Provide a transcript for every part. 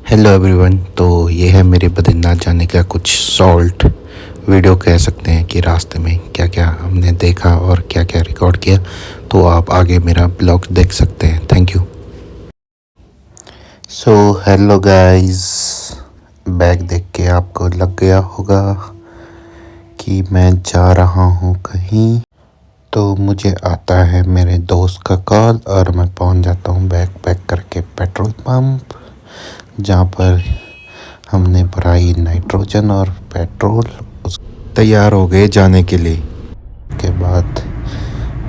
Hello everyone. तो ये है मेरे बद्रीनाथ जाने का कुछ शॉर्ट वीडियो कह सकते हैं कि रास्ते में क्या क्या हमने देखा और क्या क्या रिकॉर्ड किया। तो आप आगे मेरा ब्लॉग देख सकते हैं। Thank you. So hello guys, bag देख के आपको लग गया होगा कि मैं जा रहा हूँ कहीं। तो मुझे आता है मेरे दोस्त का कॉल और मैं पहुँच जाता हूँ बैग पैक करके पेट्रोल पंप, जहाँ पर हमने भराई नाइट्रोजन और पेट्रोल। तैयार हो गए जाने के लिए। के बाद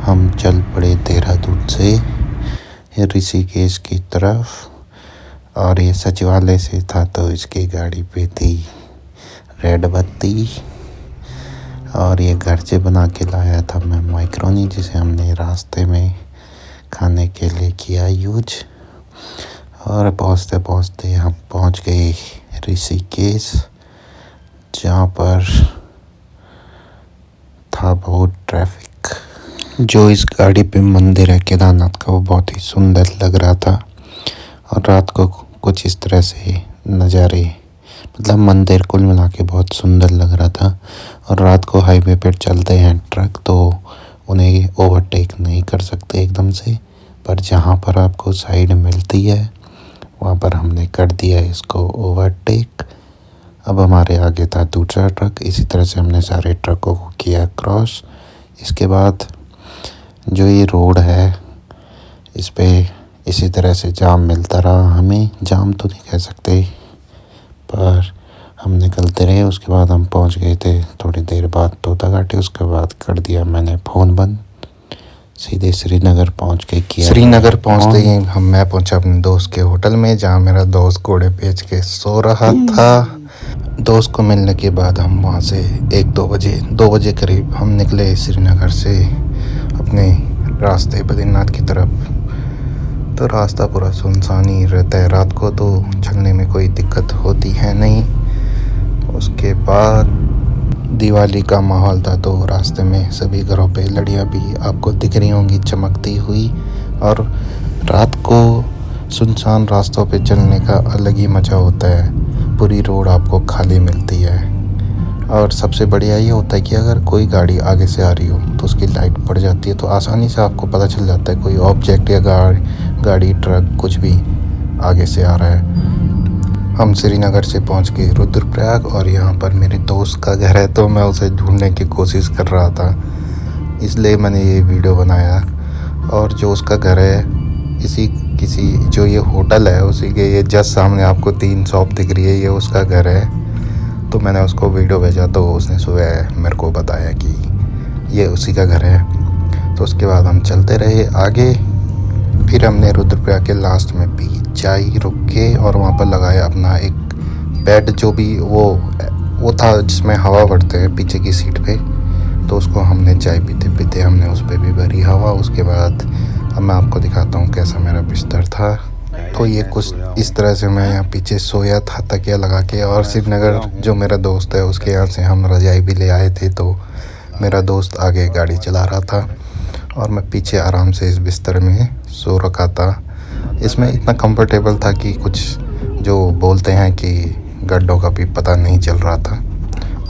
हम चल पड़े देहरादून से ऋषिकेश की तरफ। और ये सचिवालय से था तो इसकी गाड़ी पे थी रेड बत्ती। और ये घर से बना के लाया था मैं मैक्रोनी, जिसे हमने रास्ते में खाने के लिए किया यूज। और पहुँचते पहुँचते हम पहुँच गए ऋषिकेश, जहाँ पर था बहुत ट्रैफिक। जो इस गाड़ी पे मंदिर है केदारनाथ का, वो बहुत ही सुंदर लग रहा था। और रात को कुछ इस तरह से नज़ारे, मतलब मंदिर कुल मिला के बहुत सुंदर लग रहा था। और रात को हाईवे पर चलते हैं ट्रक तो उन्हें ओवरटेक नहीं कर सकते एकदम से, पर जहाँ पर आपको साइड मिलती है वहाँ पर हमने कर दिया इसको ओवरटेक। अब हमारे आगे था दूसरा ट्रक। इसी तरह से हमने सारे ट्रकों को किया क्रॉस। इसके बाद जो ये रोड है, इस पे इसी तरह से जाम मिलता रहा हमें। जाम तो नहीं कह सकते, पर हम निकलते रहे। उसके बाद हम पहुंच गए थे थोड़ी देर बाद तोता घाटी। उसके बाद कर दिया मैंने फ़ोन बंद, सीधे श्रीनगर पहुंच के किया। श्रीनगर पहुंचते ही मैं पहुंचा अपने दोस्त के होटल में, जहां मेरा दोस्त घोड़े बेच के सो रहा था। दोस्त को मिलने के बाद हम वहां से 2 बजे करीब हम निकले श्रीनगर से अपने रास्ते बद्रीनाथ की तरफ। तो रास्ता पूरा सुनसान ही रहता है रात को, तो चलने में कोई दिक्कत होती है नहीं। उसके बाद दिवाली का माहौल था, तो रास्ते में सभी घरों पे लड़ियाँ भी आपको दिख रही होंगी चमकती हुई। और रात को सुनसान रास्तों पे चलने का अलग ही मज़ा होता है। पूरी रोड आपको खाली मिलती है। और सबसे बढ़िया ये होता है कि अगर कोई गाड़ी आगे से आ रही हो तो उसकी लाइट पड़ जाती है, तो आसानी से आपको पता चल जाता है कोई ऑब्जेक्ट या गाड़ी ट्रक कुछ भी आगे से आ रहा है। हम श्रीनगर से पहुंच गए रुद्रप्रयाग, और यहाँ पर मेरे दोस्त का घर है, तो मैं उसे ढूंढने की कोशिश कर रहा था, इसलिए मैंने ये वीडियो बनाया। और जो उसका घर है, किसी जो ये होटल है उसी के ये जस्ट सामने आपको 3 शॉप दिख रही है, ये उसका घर है। तो मैंने उसको वीडियो भेजा, तो उसने सुबह मेरे को बताया कि ये उसी का घर है। तो उसके बाद हम चलते रहे आगे। फिर हमने रुद्रप्रयाग के लास्ट में पी चाय रुक के, और वहाँ पर लगाया अपना एक बेड, जो भी वो था जिसमें हवा भरते हैं पीछे की सीट पे। तो उसको हमने चाय पीते पीते हमने उस पर भी भरी हवा। उसके बाद अब मैं आपको दिखाता हूँ कैसा मेरा बिस्तर था। तो ये कुछ इस तरह से मैं यहाँ पीछे सोया था तकिया लगा के। और श्रीनगर जो मेरा दोस्त है उसके यहाँ से हम रजाई भी ले आए थे, तो मेरा दोस्त आगे गाड़ी चला रहा था और मैं पीछे आराम से इस बिस्तर में सो रखा था। इसमें इतना कंफर्टेबल था कि कुछ जो बोलते हैं कि गड्ढों का भी पता नहीं चल रहा था।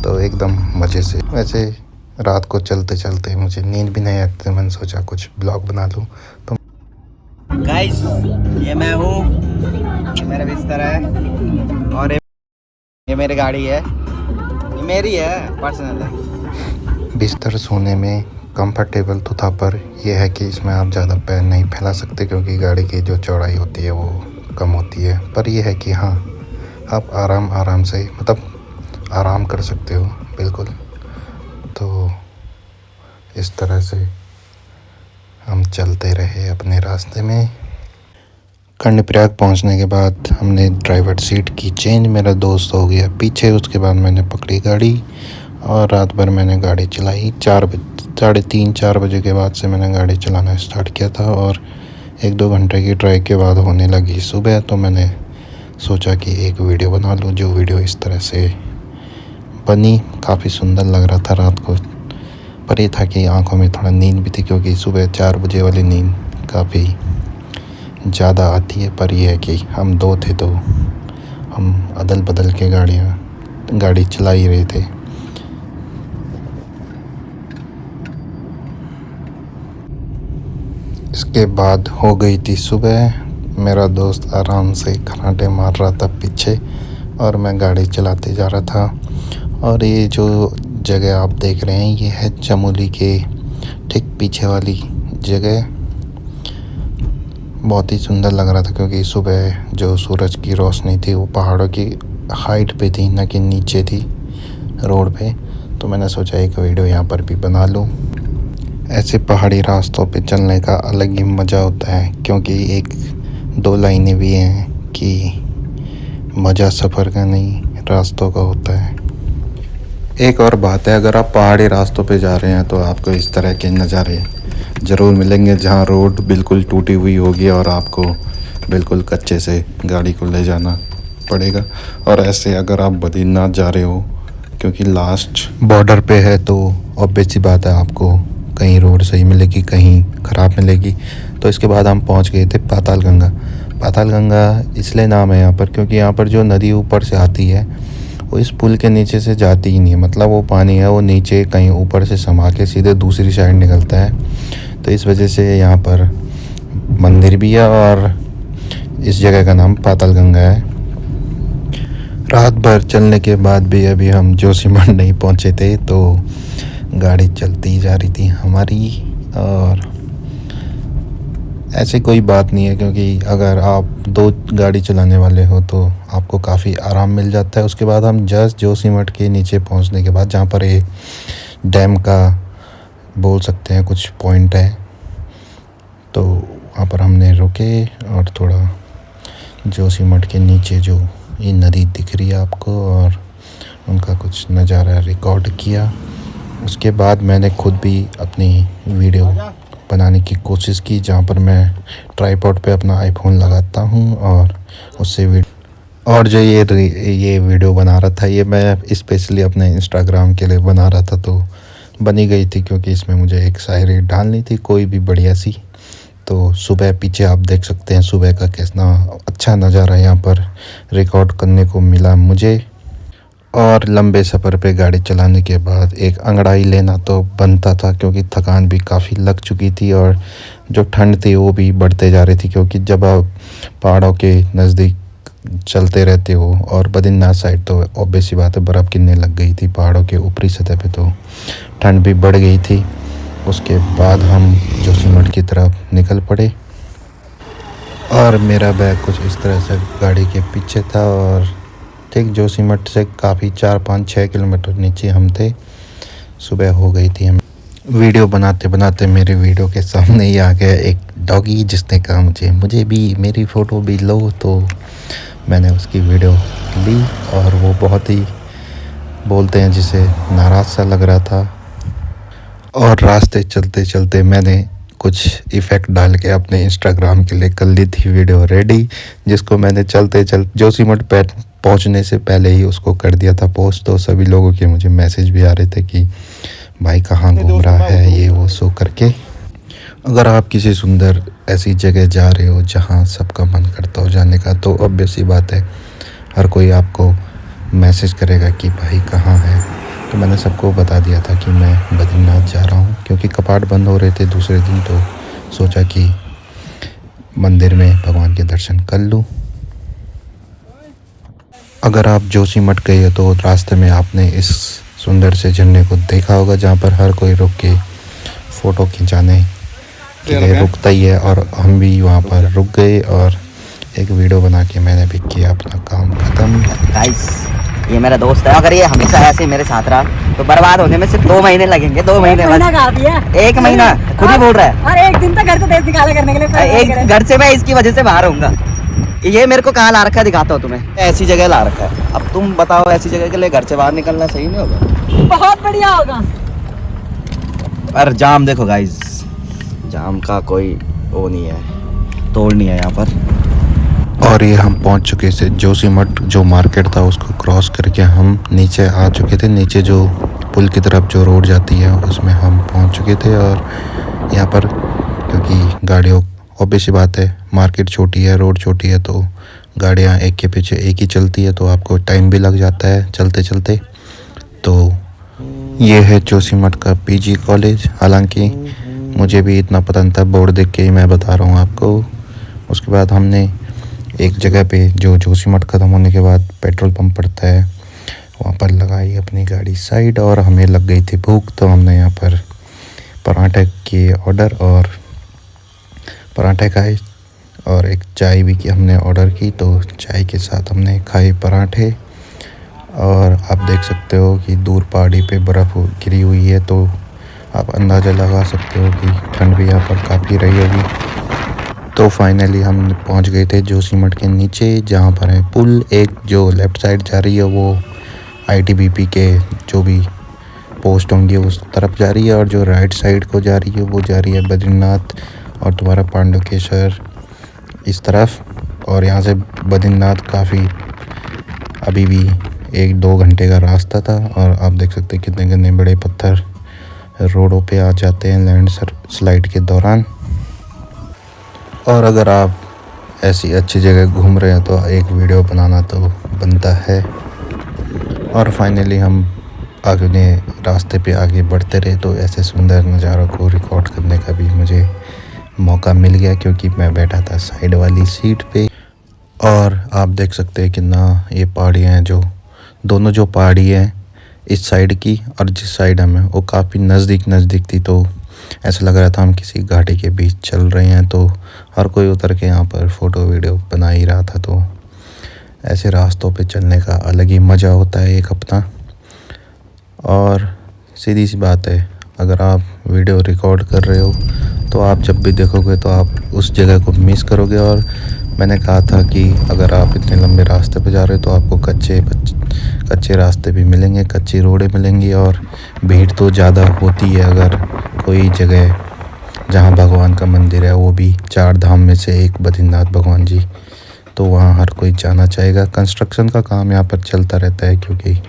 तो एकदम मज़े से। वैसे रात को चलते चलते मुझे नींद भी नहीं आती, मैंने सोचा कुछ ब्लॉग बना लूँ। तो गाइस, ये मैं हूँ, ये मेरा बिस्तर है, और ये मेरी गाड़ी है, ये मेरी है, पर्सनल है। बिस्तर सोने में कंफर्टेबल तो था, पर यह है कि इसमें आप ज़्यादा पैर नहीं फैला सकते, क्योंकि गाड़ी की जो चौड़ाई होती है वो कम होती है। पर यह है कि हाँ, आप आराम से मतलब आराम कर सकते हो बिल्कुल। तो इस तरह से हम चलते रहे अपने रास्ते में। कर्णप्रयाग पहुंचने के बाद हमने ड्राइवर सीट की चेंज, मेरा दोस्त हो गया पीछे। उसके बाद मैंने पकड़ी गाड़ी और रात भर मैंने गाड़ी चलाई। 3:30-4 बजे के बाद से मैंने गाड़ी चलाना स्टार्ट किया था, और 1-2 घंटे की ड्राइव के बाद होने लगी सुबह। तो मैंने सोचा कि एक वीडियो बना लूँ, जो वीडियो इस तरह से बनी। काफ़ी सुंदर लग रहा था रात को, पर ये था कि आंखों में थोड़ा नींद भी थी, क्योंकि सुबह 4 बजे वाली नींद काफ़ी ज़्यादा आती है। पर यह है कि हम 2 थे तो हम अदल बदल के गाड़ी चला ही रहे थे। इसके बाद हो गई थी सुबह। मेरा दोस्त आराम से खर्राटे मार रहा था पीछे और मैं गाड़ी चलाते जा रहा था। और ये जो जगह आप देख रहे हैं ये है चमोली के ठीक पीछे वाली जगह। बहुत ही सुंदर लग रहा था क्योंकि सुबह जो सूरज की रोशनी थी वो पहाड़ों की हाइट पे थी, न कि नीचे थी रोड पे। तो मैंने सोचा एक वीडियो यहाँ पर भी बना लूँ। ऐसे पहाड़ी रास्तों पे चलने का अलग ही मज़ा होता है क्योंकि एक दो लाइनें भी हैं कि मज़ा सफ़र का नहीं रास्तों का होता है। एक और बात है, अगर आप पहाड़ी रास्तों पे जा रहे हैं तो आपको इस तरह के नज़ारे ज़रूर मिलेंगे जहाँ रोड बिल्कुल टूटी हुई होगी और आपको बिल्कुल कच्चे से गाड़ी को ले जाना पड़ेगा। और ऐसे अगर आप बद्रीनाथ जा रहे हो क्योंकि लास्ट बॉर्डर पे है तो ऑब्वियस सी बात है आपको कहीं रोड सही मिलेगी कहीं ख़राब मिलेगी। तो इसके बाद हम पहुंच गए थे पाताल गंगा। पाताल गंगा इसलिए नाम है यहाँ पर क्योंकि यहाँ पर जो नदी ऊपर से आती है वो इस पुल के नीचे से जाती ही नहीं है। मतलब वो पानी है वो नीचे कहीं ऊपर से समा के सीधे दूसरी साइड निकलता है। तो इस वजह से यहाँ पर मंदिर भी है और इस जगह का नाम पाताल गंगा है। रात भर चलने के बाद भी अभी हम जोशीमठ नहीं पहुँचे थे तो गाड़ी चलती जा रही थी हमारी। और ऐसी कोई बात नहीं है क्योंकि अगर आप दो गाड़ी चलाने वाले हो तो आपको काफ़ी आराम मिल जाता है। उसके बाद हम जस्ट जोशीमठ के नीचे पहुंचने के बाद जहाँ पर ये डैम का बोल सकते हैं कुछ पॉइंट है तो वहाँ पर हमने रुके और थोड़ा जोशीमठ के नीचे जो ये नदी दिख रही है आपको और उनका कुछ नज़ारा रिकॉर्ड किया। उसके बाद मैंने खुद भी अपनी वीडियो बनाने की कोशिश की जहाँ पर मैं ट्राइपॉड पे अपना आईफोन लगाता हूँ और उससे और जो ये वीडियो बना रहा था ये मैं स्पेशली अपने इंस्टाग्राम के लिए बना रहा था तो बनी गई थी क्योंकि इसमें मुझे एक शायरी डालनी थी कोई भी बढ़िया सी। तो सुबह पीछे आप देख सकते हैं सुबह का कैसा अच्छा नज़ारा यहाँ पर रिकॉर्ड करने को मिला मुझे। और लंबे सफ़र पे गाड़ी चलाने के बाद एक अंगड़ाई लेना तो बनता था क्योंकि थकान भी काफ़ी लग चुकी थी और जो ठंड थी वो भी बढ़ते जा रही थी क्योंकि जब आप पहाड़ों के नज़दीक चलते रहते हो और बद्रीनाथ साइड तो ऑब्वियस सी बात है बर्फ़ गिरने लग गई थी पहाड़ों के ऊपरी सतह पे तो ठंड भी बढ़ गई थी। उसके बाद हम जोशीमठ की तरफ निकल पड़े और मेरा बैग कुछ इस तरह से गाड़ी के पीछे था और ठीक जोशीमठ से काफ़ी 4-5-6 किलोमीटर नीचे हम थे। सुबह हो गई थी। हम वीडियो बनाते बनाते मेरे वीडियो के सामने ही आ गया एक डॉगी जिसने कहा मुझे भी मेरी फ़ोटो भी लो। तो मैंने उसकी वीडियो ली और वो बहुत ही बोलते हैं जिसे नाराज़ सा लग रहा था। और रास्ते चलते चलते मैंने कुछ इफ़ेक्ट डाल के अपने इंस्टाग्राम के लिए कर ली थी वीडियो रेडी जिसको मैंने चलते जोशीमठ पहुंचने से पहले ही उसको कर दिया था पोस्ट। तो सभी लोगों के मुझे मैसेज भी आ रहे थे कि भाई कहाँ घूम रहा है ये वो सो करके। अगर आप किसी सुंदर ऐसी जगह जा रहे हो जहाँ सबका मन करता हो जाने का तो ऑब्वियस सी बात है हर कोई आपको मैसेज करेगा कि भाई कहाँ है। तो मैंने सबको बता दिया था कि मैं बद्रीनाथ जा रहा हूँ क्योंकि कपाट बंद हो रहे थे दूसरे दिन तो सोचा कि मंदिर में भगवान के दर्शन कर लूँ। अगर आप जोशीमठ गए हो तो रास्ते में आपने इस सुंदर से झरने को देखा होगा जहाँ पर हर कोई रुक के फ़ोटो खिंचाने के लिए रुकता ही है और हम भी वहाँ पर रुक गए और एक वीडियो बना के मैंने भी किया अपना काम ख़त्म। गाइस ये मेरा दोस्त है, अगर ये हमेशा ऐसे ही मेरे साथ रहा तो बर्बाद होने में सिर्फ 2 महीने लगेंगे। 2 महीने बस, 1 महीना खुद ही बोल रहा है। और एक दिन तो घर से देश निकाला करने के लिए एक घर से मैं इसकी वजह से बाहर होऊंगा। ये मेरे को कहाँ ला रखा है दिखाता हूँ तुम्हें। ऐसी जगह ला रखा है, अब तुम बताओ ऐसी जगह के लिए घर से बाहर निकलना सही नहीं होगा? बहुत बढ़िया होगा। पर जाम देखो गाइस, जाम का कोई वो नहीं है, तोड़ नहीं है यहाँ पर। और ये हम पहुंच चुके थे जोशीमठ जो मार्केट था उसको क्रॉस करके हम नीचे आ चुके थे। नीचे जो पुल की तरफ जो रोड जाती है उसमें हम पहुंच चुके थे। और यहाँ पर क्योंकि गाड़ियों ऑब्वियस बात है मार्केट छोटी है रोड छोटी है तो गाड़ियाँ एक के पीछे एक ही चलती है, तो आपको टाइम भी लग जाता है चलते चलते। तो ये है जोशीमठ का पीजी कॉलेज। हालांकि मुझे भी इतना पता नहीं था, बोर्ड देख के ही मैं बता रहा हूँ आपको। उसके बाद हमने एक जगह पे जो जोशीमठ ख़त्म होने के बाद पेट्रोल पंप पड़ता है, वहाँ पर लगाई अपनी गाड़ी साइड, और हमें लग गई थी भूख, तो हमने यहाँ पर पराठे के ऑर्डर और पराठे खाए और एक चाय भी की हमने ऑर्डर की। तो चाय के साथ हमने खाए पराठे। और आप देख सकते हो कि दूर पहाड़ी पे बर्फ़ गिरी हुई है, तो आप अंदाज़ा लगा सकते हो कि ठंड भी यहाँ पर काफ़ी रही होगी। तो फाइनली हम पहुँच गए थे जोशीमठ के नीचे, जहाँ पर है पुल। एक जो लेफ़्ट साइड जा रही है वो ITBP के जो भी पोस्ट होंगे उस तरफ जा रही है, और जो राइट साइड को जा रही है वो जा रही है बद्रीनाथ और तुम्हारा पांडुकेश्वर इस तरफ। और यहाँ से बद्रीनाथ काफ़ी अभी भी 1-2 घंटे का रास्ता था। और आप देख सकते हैं कितने कितने बड़े पत्थर रोडों पे आ जाते हैं लैंड स्लाइड के दौरान। और अगर आप ऐसी अच्छी जगह घूम रहे हैं तो एक वीडियो बनाना तो बनता है। और फाइनली हम अपने रास्ते पे आगे बढ़ते रहे, तो ऐसे सुंदर नज़ारों को रिकॉर्ड करने का भी मुझे मौका मिल गया, क्योंकि मैं बैठा था साइड वाली सीट पे। और आप देख सकते हैं कितना ये पहाड़ियाँ हैं, जो दोनों जो पहाड़ी हैं इस साइड की और जिस साइड हमें, वो काफ़ी नज़दीक थी। तो ऐसा लग रहा था हम किसी घाटी के बीच चल रहे हैं। तो हर कोई उतर के यहाँ पर फ़ोटो वीडियो बना ही रहा था। तो ऐसे रास्तों पे चलने का अलग ही मज़ा होता है एक अपना। और सीधी सी बात है, अगर आप वीडियो रिकॉर्ड कर रहे हो तो आप जब भी देखोगे तो आप उस जगह को मिस करोगे। और मैंने कहा था कि अगर आप इतने लंबे रास्ते पे जा रहे हो तो आपको कच्चे रास्ते भी मिलेंगे, कच्ची रोडें मिलेंगी, और भीड़ तो ज़्यादा होती है। अगर कोई जगह जहाँ भगवान का मंदिर है, वो भी 4 धाम में से एक बद्रीनाथ भगवान जी, तो वहाँ हर कोई जाना चाहेगा। कंस्ट्रक्शन का काम यहाँ पर चलता रहता है, क्योंकि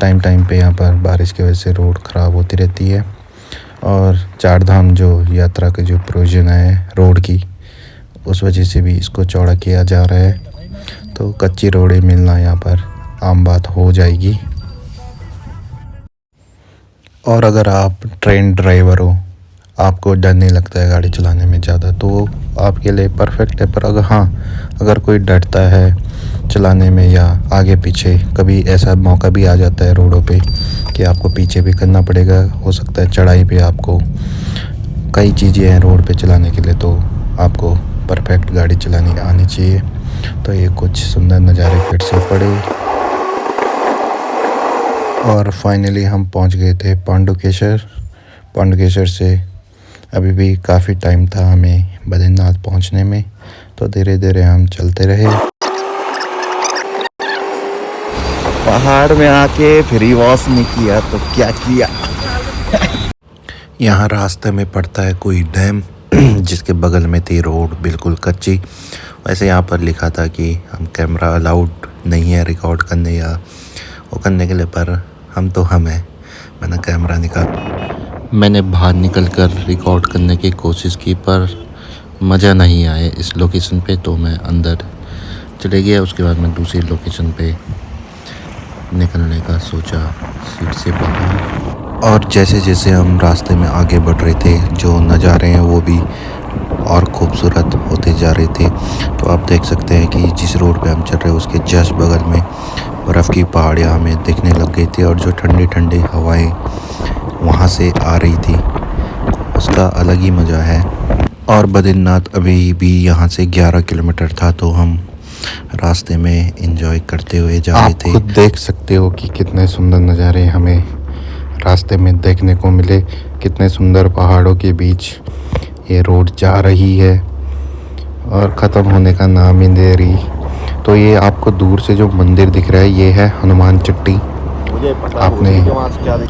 टाइम पे यहाँ पर बारिश की वजह से रोड ख़राब होती रहती है। और 4 धाम जो यात्रा की जो प्रोविज़न है रोड की, उस वजह से भी इसको चौड़ा किया जा रहा है। तो कच्ची रोडें मिलना यहाँ पर आम बात हो जाएगी। और अगर आप ट्रेन ड्राइवर हो, आपको डर नहीं लगता है गाड़ी चलाने में ज़्यादा, तो आपके लिए परफेक्ट है। पर अगर कोई डरता है चलाने में या आगे पीछे, कभी ऐसा मौका भी आ जाता है रोडों पे कि आपको पीछे भी करना पड़ेगा, हो सकता है चढ़ाई पे आपको कई चीज़ें हैं रोड पे चलाने के लिए, तो आपको परफेक्ट गाड़ी चलानी आनी चाहिए। तो ये कुछ सुंदर नज़ारे फिर से पड़े। और फाइनली हम पहुंच गए थे पांडुकेश्वर से अभी भी काफ़ी टाइम था हमें बद्रीनाथ पहुंचने में। तो धीरे धीरे हम चलते रहे। पहाड़ में आके फ्री वॉश नहीं किया तो क्या किया। यहाँ रास्ते में पड़ता है कोई डैम जिसके बगल में थी रोड बिल्कुल कच्ची। वैसे यहाँ पर लिखा था कि हम कैमरा अलाउड नहीं है रिकॉर्ड करने या वो करने के लिए, पर हम हैं। मैंने कैमरा मैंने बाहर निकल कर रिकॉर्ड करने की कोशिश की, पर मज़ा नहीं आया इस लोकेशन पे, तो मैं अंदर चले गया। उसके बाद मैं दूसरी लोकेशन पे निकलने का सोचा सीट से बाहर। और जैसे जैसे हम रास्ते में आगे बढ़ रहे थे, जो नज़ारे हैं वो भी और खूबसूरत होते जा रहे थे। तो आप देख सकते हैं कि जिस रोड पे हम चल रहे हैं उसके जस्ट बगल में बर्फ़ की पहाड़ियाँ हमें दिखने लग गई थी, और जो ठंडी ठंडी हवाएं वहाँ से आ रही थी, उसका अलग ही मज़ा है। और बद्रीनाथ अभी भी यहाँ से 11 किलोमीटर था, तो हम रास्ते में एंजॉय करते हुए जा रहे थे। आप खुद देख सकते हो कि कितने सुंदर नज़ारे हमें रास्ते में देखने को मिले। कितने सुंदर पहाड़ों के बीच ये रोड जा रही है और ख़त्म होने का नाम ही नहीं दे रही। तो ये आपको दूर से जो मंदिर दिख रहा है, ये है हनुमान चट्टी। आपने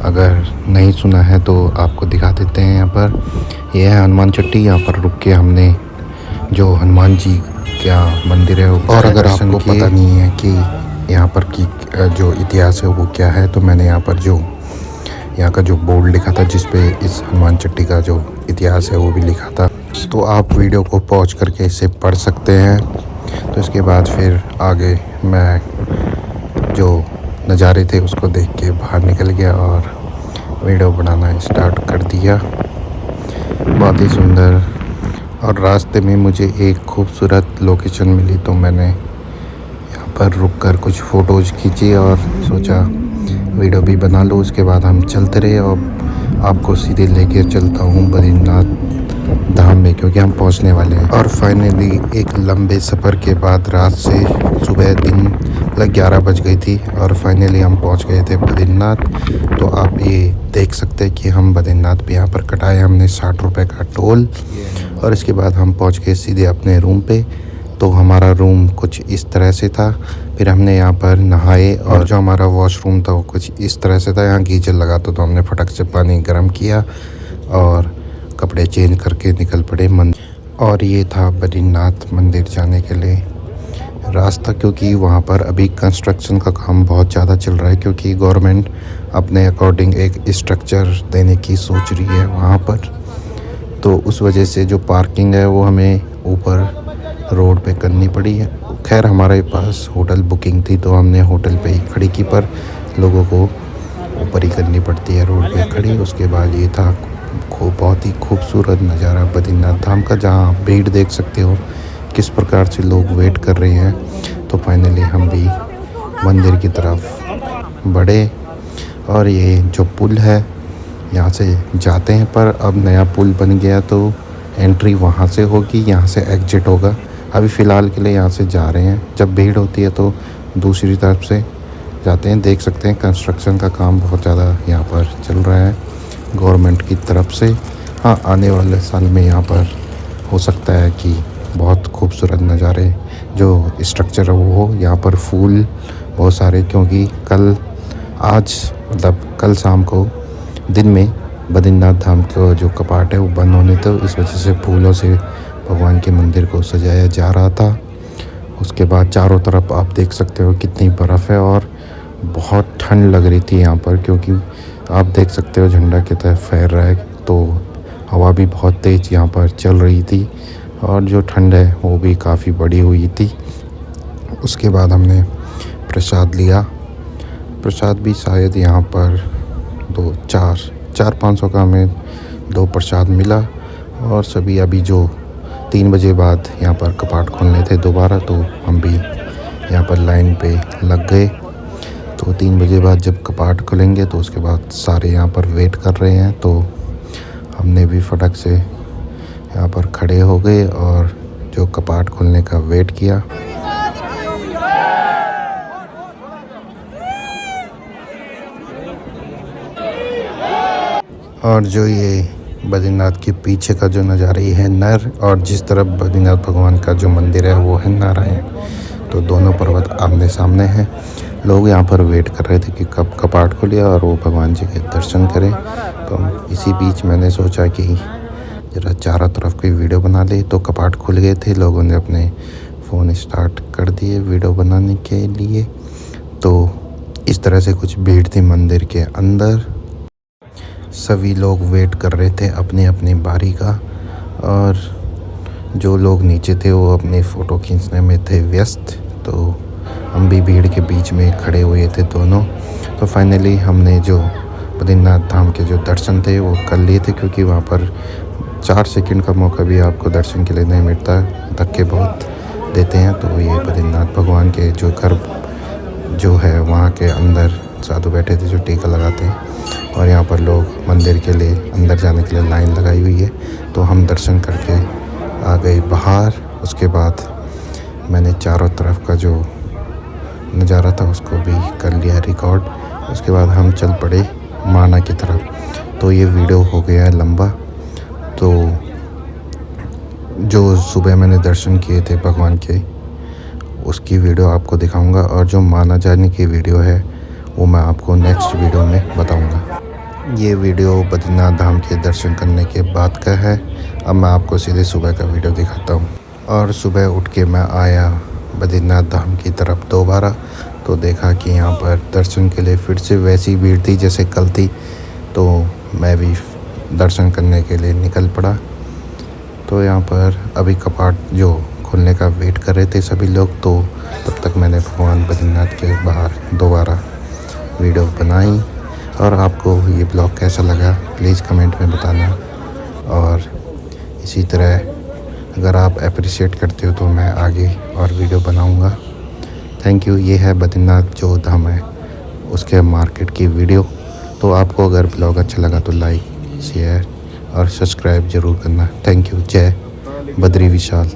अगर नहीं सुना है तो आपको दिखा देते हैं। यहाँ पर ये है हनुमान चट्टी। यहाँ पर रुक के हमने जो हनुमान जी का मंदिर है, और अगर आपको पता नहीं है कि यहाँ पर की जो इतिहास है वो क्या है, तो मैंने यहाँ पर यहाँ का जो बोर्ड लिखा था जिस पे इस हनुमान चट्टी का जो इतिहास है वो भी लिखा था, तो आप वीडियो को पॉज करके इसे पढ़ सकते हैं। तो इसके बाद फिर आगे मैं जो नज़ारे थे उसको देख के बाहर निकल गया और वीडियो बनाना स्टार्ट कर दिया। बहुत ही सुंदर। और रास्ते में मुझे एक खूबसूरत लोकेशन मिली तो मैंने यहाँ पर रुककर कुछ फ़ोटोज़ खींची और सोचा वीडियो भी बना लूँ। उसके बाद हम चलते रहे और आपको सीधे लेके चलता हूँ बद्रीनाथ धाम में, क्योंकि हम पहुँचने वाले हैं। और फाइनली एक लंबे सफ़र के बाद रात से सुबह दिन मतलब 11 बज गई थी और फाइनली हम पहुँच गए थे बद्रीनाथ। तो आप ये देख सकते हैं कि हम बद्रीनाथ पे यहाँ पर कटाए हमने 60 रुपये का टोल। और इसके बाद हम पहुँच गए सीधे अपने रूम पे। तो हमारा रूम कुछ इस तरह से था। फिर हमने यहाँ पर नहाए और जो हमारा वॉशरूम था वो कुछ इस तरह से था। यहाँ गीजर लगा तो हमने फटक से पानी गर्म किया और कपड़े चेंज करके निकल पड़े मंदिर। और ये था बद्रीनाथ मंदिर जाने के लिए रास्ता, क्योंकि वहाँ पर अभी कंस्ट्रक्शन का काम बहुत ज़्यादा चल रहा है, क्योंकि गवर्नमेंट अपने अकॉर्डिंग एक स्ट्रक्चर देने की सोच रही है वहाँ पर। तो उस वजह से जो पार्किंग है वो हमें ऊपर रोड पे करनी पड़ी है। खैर हमारे पास होटल बुकिंग थी तो हमने होटल पे ही खड़ी की, पर लोगों को ऊपर ही करनी पड़ती है रोड पे खड़ी। उसके बाद ये था बहुत ही खूबसूरत नज़ारा बद्रीनाथ धाम का, जहाँ आप भीड़ देख सकते हो किस प्रकार से लोग वेट कर रहे हैं। तो फाइनली हम भी मंदिर की तरफ बढ़े और ये जो पुल है यहाँ से जाते हैं, पर अब नया पुल बन गया तो एंट्री वहाँ से होगी, यहाँ से एग्जिट होगा। अभी फ़िलहाल के लिए यहाँ से जा रहे हैं, जब भीड़ होती है तो दूसरी तरफ से जाते हैं। देख सकते हैं कंस्ट्रक्शन का काम बहुत ज़्यादा यहाँ पर चल रहा है गवर्नमेंट की तरफ से। हाँ, आने वाले साल में यहाँ पर हो सकता है कि बहुत खूबसूरत नज़ारे जो स्ट्रक्चर है वो हो। यहाँ पर फूल बहुत सारे, क्योंकि कल शाम को दिन में बद्रीनाथ धाम का जो कपाट है वो बंद होने थे, इस वजह से फूलों से भगवान के मंदिर को सजाया जा रहा था। उसके बाद चारों तरफ आप देख सकते हो कितनी बर्फ़ है और बहुत ठंड लग रही थी यहाँ पर, क्योंकि आप देख सकते हो झंडा की तरह फैल रहा है, तो हवा भी बहुत तेज़ यहाँ पर चल रही थी और जो ठंड है वो भी काफ़ी बढ़ी हुई थी। उसके बाद हमने प्रसाद लिया। प्रसाद भी शायद यहाँ पर 400-500 का हमें 2 प्रसाद मिला। और सभी अभी जो 3 बजे बाद यहाँ पर कपाट खोलने थे दोबारा, तो हम भी यहाँ पर लाइन पे लग गए। तो 3 बजे बाद जब कपाट खुलेंगे तो उसके बाद सारे यहाँ पर वेट कर रहे हैं, तो हमने भी फटक से यहाँ पर खड़े हो गए और जो कपाट खुलने का वेट किया। और जो ये बद्रीनाथ के पीछे का जो नज़ारा ये है नर, और जिस तरफ बद्रीनाथ भगवान का जो मंदिर है वो है नारायण। तो दोनों पर्वत आमने सामने हैं। लोग यहाँ पर वेट कर रहे थे कि कब कपाट खुले और वो भगवान जी के दर्शन करें। तो इसी बीच मैंने सोचा कि ज़रा चारों तरफ की वीडियो बना ले। तो कपाट खुल गए थे, लोगों ने अपने फ़ोन स्टार्ट कर दिए वीडियो बनाने के लिए। तो इस तरह से कुछ भीड़ थी मंदिर के अंदर। सभी लोग वेट कर रहे थे अपनी अपनी बारी का, और जो लोग नीचे थे वो अपनी फ़ोटो खींचने में थे व्यस्त। तो हम भी भीड़ के बीच में खड़े हुए थे दोनों। तो फाइनली हमने जो बद्रीनाथ धाम के जो दर्शन थे वो कर लिए थे, क्योंकि वहाँ पर 4 सेकंड का मौका भी आपको दर्शन के लिए नहीं मिलता, धक्के बहुत देते हैं। तो ये बद्रीनाथ भगवान के जो घर जो है वहाँ के अंदर साधु बैठे थे जो टीका लगाते हैं, और यहाँ पर लोग मंदिर के लिए अंदर जाने के लिए लाइन लगाई हुई है। तो हम दर्शन करके आ गए बाहर। उसके बाद मैंने चारों तरफ का जो नज़ारा था उसको भी कर लिया रिकॉर्ड। उसके बाद हम चल पड़े माना की तरफ। तो ये वीडियो हो गया है लंबा। तो जो सुबह मैंने दर्शन किए थे भगवान के, उसकी वीडियो आपको दिखाऊंगा, और जो माना जाने की वीडियो है वो मैं आपको नेक्स्ट वीडियो में बताऊंगा। ये वीडियो बद्रीनाथ धाम के दर्शन करने के बाद का है। अब मैं आपको सीधे सुबह का वीडियो दिखाता हूँ। और सुबह उठ के मैं आया बद्रीनाथ धाम की तरफ दोबारा, तो देखा कि यहाँ पर दर्शन के लिए फिर से वैसी भीड़ थी जैसे कल थी। तो मैं भी दर्शन करने के लिए निकल पड़ा। तो यहाँ पर अभी कपाट जो खुलने का वेट कर रहे थे सभी लोग, तो तब तक मैंने भगवान बद्रीनाथ के बाहर दोबारा वीडियो बनाई। और आपको ये ब्लॉग कैसा लगा प्लीज़ कमेंट में बताना, और इसी तरह अगर आप अप्रिशिएट करते हो तो मैं आगे और वीडियो बनाऊंगा। Thank you. ये है बद्रीनाथ जो धाम है उसके मार्केट की वीडियो। तो आपको अगर ब्लॉग अच्छा लगा तो लाइक शेयर और सब्सक्राइब ज़रूर करना। Thank you. जय बद्री विशाल।